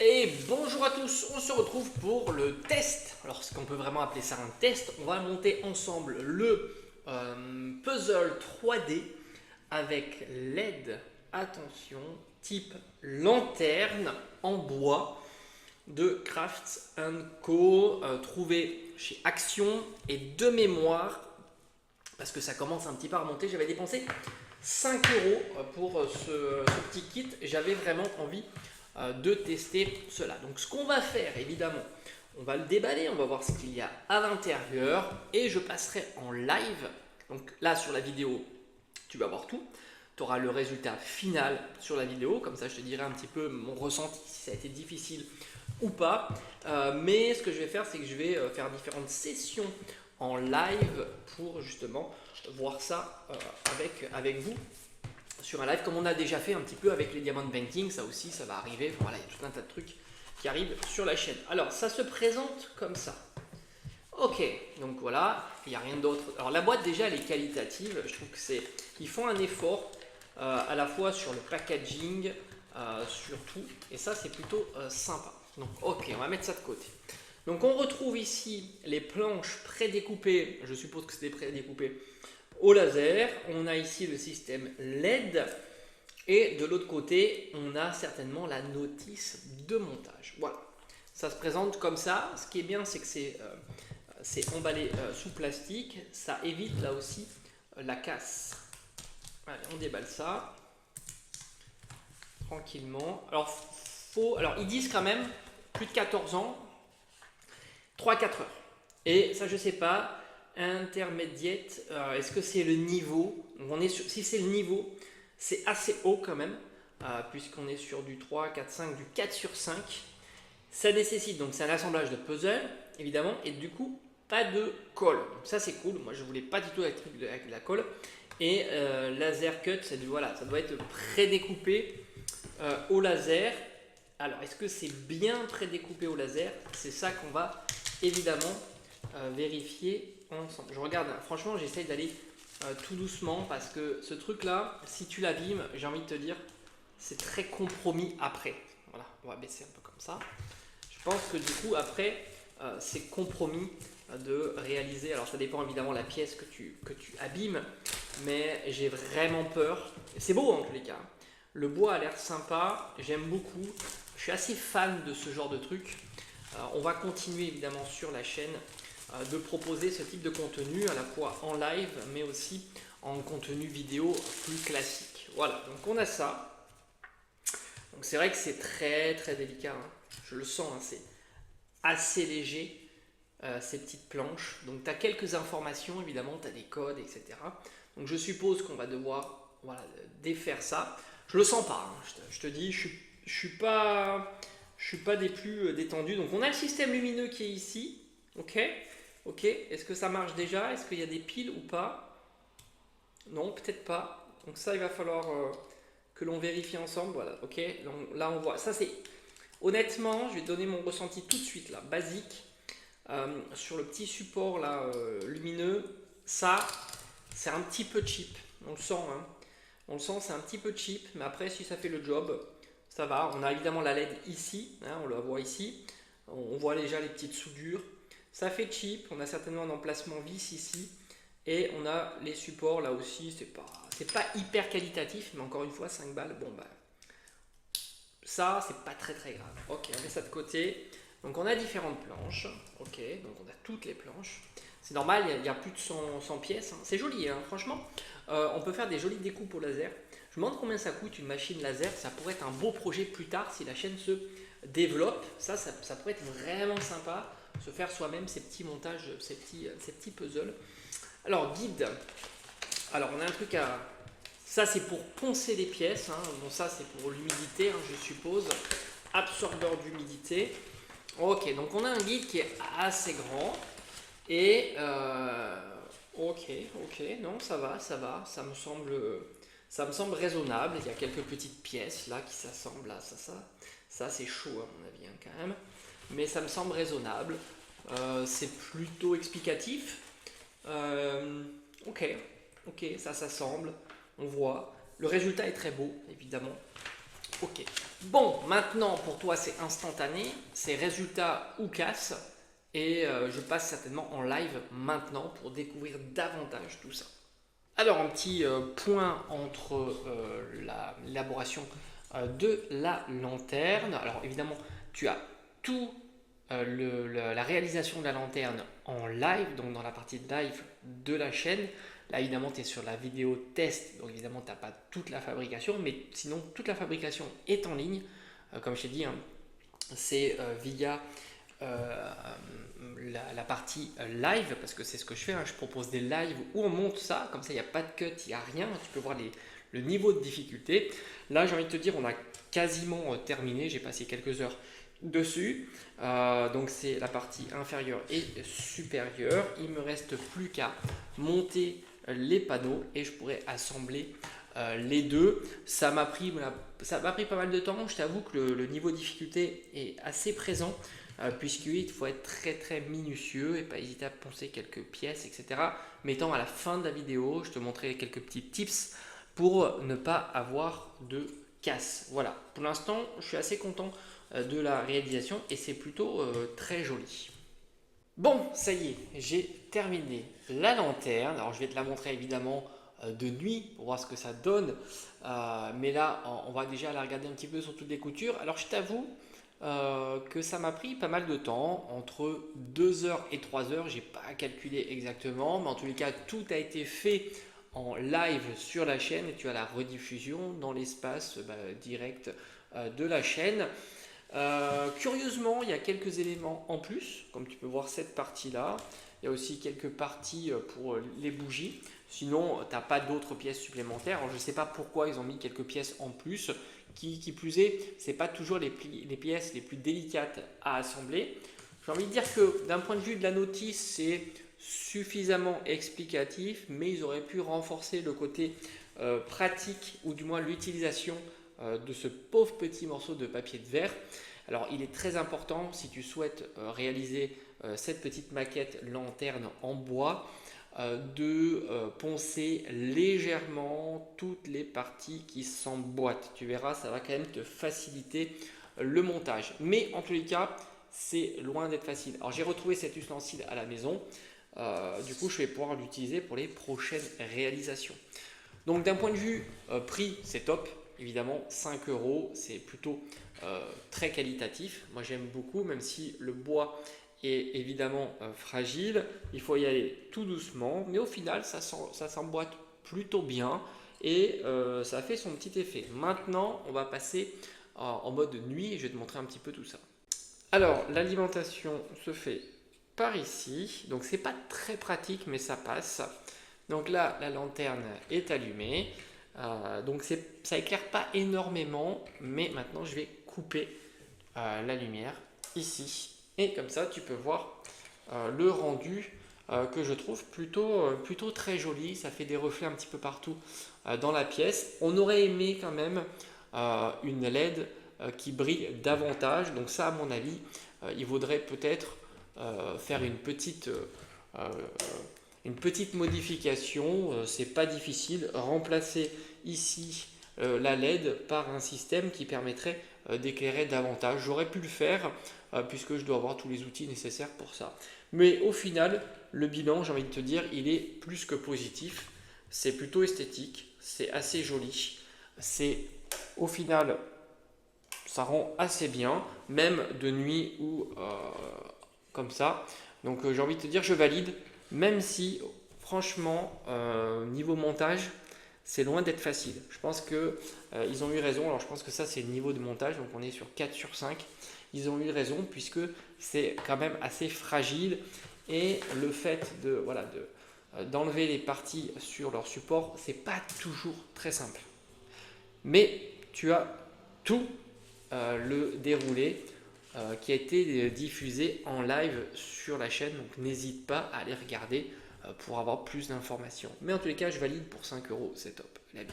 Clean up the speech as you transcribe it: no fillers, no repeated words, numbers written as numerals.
Et bonjour à tous, on se retrouve pour le test. Alors ce qu'on peut vraiment appeler ça un test, on va monter ensemble le puzzle 3D avec LED, attention, type lanterne en bois de Crafts Co. Trouvé chez Action et de mémoire, parce que ça commence un petit peu à remonter, j'avais dépensé 5 euros pour ce petit kit. J'avais vraiment envie de tester cela. Donc ce qu'on va faire, évidemment, on va le déballer, on va voir ce qu'il y a à l'intérieur et je passerai en live. Donc là sur la vidéo, tu vas voir tout. Tu auras le résultat final sur la vidéo, comme ça je te dirai un petit peu mon ressenti, si ça a été difficile ou pas. Mais ce que je vais faire, c'est que je vais faire différentes sessions en live pour justement voir ça avec vous sur un live, comme on a déjà fait un petit peu avec les Diamond Painting. Ça aussi, ça va arriver. Voilà, il y a tout un tas de trucs qui arrivent sur la chaîne. Alors, ça se présente comme ça. Ok, donc voilà, il n'y a rien d'autre. Alors, la boîte, déjà, elle est qualitative. Je trouve que ils font un effort à la fois sur le packaging, sur tout. Et ça, c'est plutôt sympa. Donc, ok, on va mettre ça de côté. Donc, on retrouve ici les planches prédécoupées. Je suppose que c'était prédécoupé au laser. On a ici le système LED et de l'autre côté on a certainement la notice de montage. Voilà, ça se présente comme ça. Ce qui est bien, c'est que c'est emballé sous plastique, ça évite là aussi la casse. Allez, on déballe ça tranquillement. Alors ils disent quand même plus de 14 ans, 3-4 heures, et ça je sais pas. Intermédiate, est-ce que c'est le niveau? Si c'est le niveau, c'est assez haut quand même, puisqu'on est sur du 3, 4, 5, du 4 sur 5. Ça nécessite, donc c'est un assemblage de puzzle, évidemment, et du coup, pas de colle. Donc ça c'est cool, moi je voulais pas du tout avec la colle. Et laser cut, voilà, ça doit être prédécoupé au laser. Alors, est-ce que c'est bien prédécoupé au laser? C'est ça qu'on va évidemment vérifier ensemble. Je regarde, franchement j'essaye d'aller tout doucement, parce que ce truc là, si tu l'abîmes, j'ai envie de te dire, c'est très compromis après. Voilà, on va baisser un peu comme ça. Je pense que du coup après c'est compromis de réaliser. Alors ça dépend évidemment de la pièce que tu abîmes, mais j'ai vraiment peur. C'est beau en tous les cas, le bois a l'air sympa, j'aime beaucoup, je suis assez fan de ce genre de truc. On va continuer évidemment sur la chaîne de proposer ce type de contenu à la fois en live mais aussi en contenu vidéo plus classique. Voilà, donc on a ça. Donc c'est vrai que c'est très très délicat, hein. Je le sens, hein, c'est assez léger ces petites planches. Donc tu as quelques informations, évidemment, tu as des codes, etc. Donc je suppose qu'on va devoir, voilà, défaire ça. Je le sens pas, hein. Je te dis, je suis pas des plus détendus. Donc on a le système lumineux qui est ici. Ok. Ok, est-ce que ça marche déjà? Est-ce qu'il y a des piles ou pas? Non, peut-être pas. Donc ça, il va falloir que l'on vérifie ensemble. Voilà, ok. Donc là, on voit. Ça, c'est honnêtement, je vais te donner mon ressenti tout de suite là, basique. Sur le petit support là, lumineux, ça, c'est un petit peu cheap. On le sent, hein. On le sent, c'est un petit peu cheap. Mais après, si ça fait le job, ça va. On a évidemment la LED ici, hein, on la voit ici. On voit déjà les petites soudures. Ça fait cheap, on a certainement un emplacement vis ici, et on a les supports là aussi. C'est pas hyper qualitatif, mais encore une fois 5 balles, bon bah ça c'est pas très très grave. Ok, on met ça de côté. Donc on a différentes planches, ok, donc on a toutes les planches. C'est normal, il y a plus de 100 pièces, hein. C'est joli, hein, franchement. On peut faire des jolies découpes au laser. Je me demande combien ça coûte une machine laser. Ça pourrait être un beau projet plus tard si la chaîne se développe. Ça pourrait être vraiment sympa, se faire soi-même ces petits montages, ces petits puzzles. Alors guide, alors on a un truc à... Ça c'est pour poncer les pièces, hein. Bon, ça c'est pour l'humidité, hein, je suppose. Absorbeur d'humidité. Ok, donc on a un guide qui est assez grand. Et ok, non, ça va, ça me semble raisonnable. Il y a quelques petites pièces là qui s'assemblent là, ça c'est chaud à mon avis, hein, quand même. Mais ça me semble raisonnable. C'est plutôt explicatif. Ok, ça s'assemble, on voit. Le résultat est très beau, évidemment. Ok. Bon, maintenant pour toi c'est instantané, c'est résultat ou casse. Et je passe certainement en live maintenant pour découvrir davantage tout ça. Alors un petit point entre l'élaboration de la lanterne. Alors évidemment, tu as tout la réalisation de la lanterne en live, donc dans la partie live de la chaîne. Là évidemment tu es sur la vidéo test, donc évidemment tu n'as pas toute la fabrication, mais sinon toute la fabrication est en ligne. Comme je t'ai dit, hein, c'est via la partie live, parce que c'est ce que je fais, hein. Je propose des lives où on monte ça, comme ça il n'y a pas de cut, il n'y a rien, tu peux voir le niveau de difficulté. Là j'ai envie de te dire, on a quasiment terminé, j'ai passé quelques heures dessus, donc c'est la partie inférieure et supérieure. Il me reste plus qu'à monter les panneaux et je pourrais assembler les deux. Ça m'a pris pas mal de temps. Je t'avoue que le niveau de difficulté est assez présent, puisqu'il faut être très minutieux et pas hésiter à poncer quelques pièces, etc. Mettant à la fin de la vidéo, je te montrerai quelques petits tips pour ne pas avoir de casse. Voilà, pour l'instant je suis assez content de la réalisation et c'est plutôt très joli. Bon, ça y est, j'ai terminé la lanterne. Alors je vais te la montrer évidemment de nuit pour voir ce que ça donne, mais là on va déjà la regarder un petit peu sur toutes les coutures. Alors je t'avoue que ça m'a pris pas mal de temps, entre 2 heures et 3 heures, j'ai pas calculé exactement, mais en tous les cas tout a été fait en live sur la chaîne et tu as la rediffusion dans l'espace direct de la chaîne. Curieusement, il y a quelques éléments en plus, comme tu peux voir cette partie-là. Il y a aussi quelques parties pour les bougies. Sinon, tu n'as pas d'autres pièces supplémentaires. Alors, je ne sais pas pourquoi ils ont mis quelques pièces en plus. Qui plus est, ce n'est pas toujours les pièces les plus délicates à assembler. J'ai envie de dire que d'un point de vue de la notice, c'est suffisamment explicatif, mais ils auraient pu renforcer le côté pratique, ou du moins l'utilisation de ce pauvre petit morceau de papier de verre. Alors il est très important, si tu souhaites réaliser cette petite maquette lanterne en bois, de poncer légèrement toutes les parties qui s'emboîtent. Tu verras, ça va quand même te faciliter le montage. Mais en tous les cas, c'est loin d'être facile. Alors j'ai retrouvé cet ustensile à la maison. Du coup, je vais pouvoir l'utiliser pour les prochaines réalisations. Donc d'un point de vue prix, c'est top. Évidemment, 5 €, c'est plutôt très qualitatif. Moi, j'aime beaucoup, même si le bois est évidemment fragile. Il faut y aller tout doucement, mais au final, ça s'emboîte plutôt bien et ça fait son petit effet. Maintenant, on va passer en mode nuit et je vais te montrer un petit peu tout ça. Alors, l'alimentation se fait par ici. Donc, c'est pas très pratique, mais ça passe. Donc là, la lanterne est allumée. Donc ça éclaire pas énormément, mais maintenant je vais couper la lumière ici et comme ça tu peux voir le rendu que je trouve plutôt très joli. Ça fait des reflets un petit peu partout dans la pièce. On aurait aimé quand même une LED qui brille davantage, donc ça à mon avis il vaudrait peut-être faire une petite modification, c'est pas difficile, remplacer ici la LED par un système qui permettrait d'éclairer davantage. J'aurais pu le faire puisque je dois avoir tous les outils nécessaires pour ça. Mais au final, le bilan, j'ai envie de te dire, il est plus que positif. C'est plutôt esthétique, c'est assez joli. C'est au final, ça rend assez bien, même de nuit ou comme ça. Donc j'ai envie de te dire, je valide. Même si franchement niveau montage c'est loin d'être facile. Je pense que ils ont eu raison. Alors je pense que ça c'est le niveau de montage, donc on est sur 4 sur 5. Ils ont eu raison puisque c'est quand même assez fragile et le fait d'enlever les parties sur leur support, c'est pas toujours très simple. Mais tu as tout le déroulé qui a été diffusé en live sur la chaîne, donc n'hésite pas à aller regarder pour avoir plus d'informations. Mais en tous les cas, je valide pour 5 €, c'est top. À bientôt.